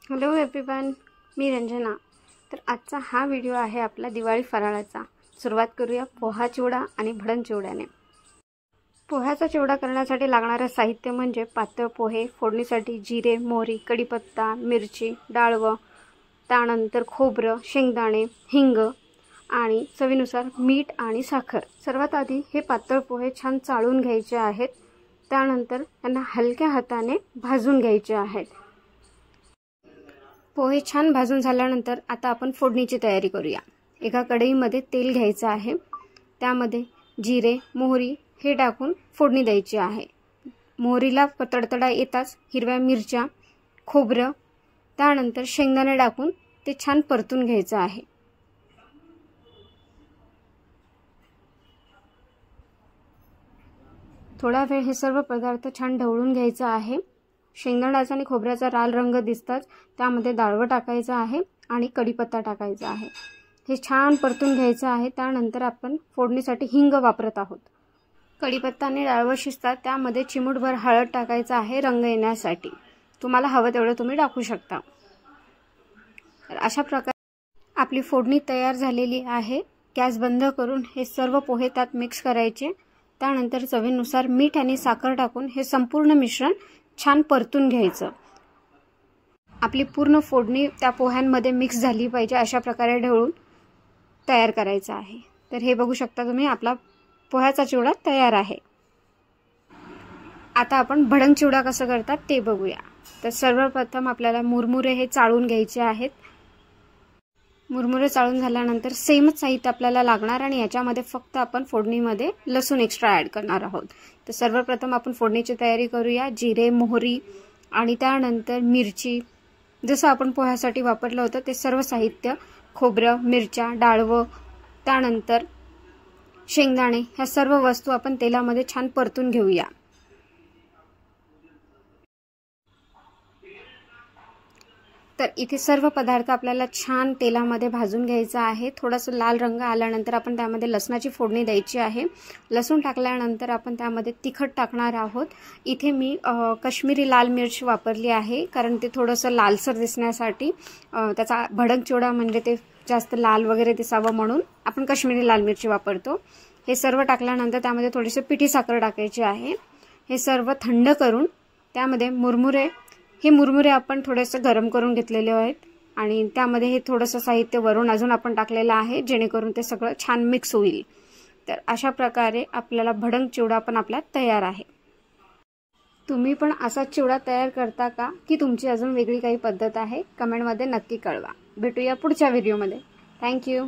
Hello everyone, मी रंजना। तर आजचा हा व्हिडिओ आहे आपला दिवाळी फराळाचा। सुरुवात करूया पोहा चिवडा आणि भडंग चिवड्याने। पोह्याचा चिवडा करण्यासाठी लागणारे साहित्य म्हणजे पातळ पोहे, फोडणीसाठी जिरे, मोहरी, कढीपत्ता, मिरची, डाळवं, त्यानंतर खोबरं, शेंगदाणे, हिंग आणि चवीनुसार मीठ आणि साखर। सर्वात आधी हे पातळ पोहे छान चाळून घ्यायचे आहेत। त्यानंतर त्यांना हलक्या हाताने भाजून घ्यायचे आहेत। पोहे छान भाजून झाल्यानंतर आता आपण फोडणीची तयारी करूया। एका कढईमध्ये तेल घ्यायचं आहे, त्यामध्ये जिरे, मोहरी हे टाकून फोडणी द्यायची आहे। मोहरीला तडतडा येताच हिरव्या मिरच्या, खोबरं, त्यानंतर शेंगदाणे टाकून ते छान परतून घ्यायचं आहे। थोडा वेळ हे सर्व पदार्थ छान ढवळून घ्यायचा आहे। शेंगदाण्याचा आणि खोबऱ्याचा लाल रंग दिसताच त्यामध्ये डाळवं टाकायचं आहे आणि कढीपत्ता टाकायचा आहे। हे छान परतून घ्यायचं आहे। त्यानंतर आपण फोडणीसाठी हिंग वापरत आहोत। कढीपत्ता आणि डाळवं शिजतात त्यामध्ये चिमूटभर हळद टाकायचं आहे रंग येण्यासाठी। तुम्हाला हवं तेवढं तुम्ही टाकू शकता। तर अशा प्रकारे आपली फोडणी तयार झालेली आहे। गॅस बंद करून हे सर्व पोहे त्यात मिक्स करायचे। त्यानंतर चवीनुसार मीठ आणि साखर टाकून हे संपूर्ण मिश्रण छान परतून घ्यायचं। आपली पूर्ण फोडणी त्या पोह्यांमध्ये मिक्स झाली पाहिजे, अशा प्रकारे ढवळून तयार करायचं आहे। तर हे बघू शकता तुम्ही, आपला पोह्याचा चिवडा तयार आहे। आता आपण भडंग चिवडा कसं करतात ते बघूया। तर सर्वप्रथम आपल्याला मुरमुरे हे चाळून घ्यायचे आहेत। मुरमुरे चाळून झाल्यानंतर सेमच साहित्य आपल्याला लागणार आणि याच्यामध्ये फक्त आपण फोडणीमध्ये लसूण एक्स्ट्रा ॲड करणार आहोत। तर सर्वप्रथम आपण फोडणीची तयारी करूया। जिरे, मोहरी आणि त्यानंतर मिरची, जसं आपण पोह्यासाठी वापरलं होतं ते सर्व साहित्य, खोबरं, मिरच्या, डाळवं, त्यानंतर शेंगदाणे, ह्या सर्व वस्तू आपण तेलामध्ये छान परतून घेऊया। तर इथे सर्व पदार्थ आपल्याला छान तेलामध्ये भाजून घ्यायचा आहे। थोडासा लाल रंग आल्यानंतर आपण त्यामध्ये लसणाची फोडणी द्यायची आहे। लसूण टाकल्यानंतर आपण त्यामध्ये तिखट टाकणार आहोत। इथे मी काश्मीरी लाल मिर्च वापरली आहे, कारण ते थोडंसं लालसर दिसण्यासाठी, त्याचा भडंग चिवडा म्हणजे ते जास्त लाल वगैरे दिसावं म्हणून आपण काश्मीरी लाल मिरची वापरतो। हे सर्व टाकल्यानंतर त्यामध्ये थोडीशी पिठी साखर टाकायची आहे। हे सर्व थंड करून त्यामध्ये मुरमुरे आपण थोडेसे गरम करून घेतलेले आहेत आणि त्यामध्ये हे थोडंसं साहित्य वरून अजून आपण टाकलेलं आहे, जेणेकरून ते सगळं छान मिक्स होईल। तर अशा प्रकारे आपल्याला भडंग चिवडा पण आपला तयार आहे। तुम्ही पण असा चिवडा तयार करता का, की तुमची अजून वेगळी काही पद्धत आहे? कमेंटमध्ये नक्की कळवा। भेटूया पुढच्या व्हिडिओमध्ये। थँक्यू।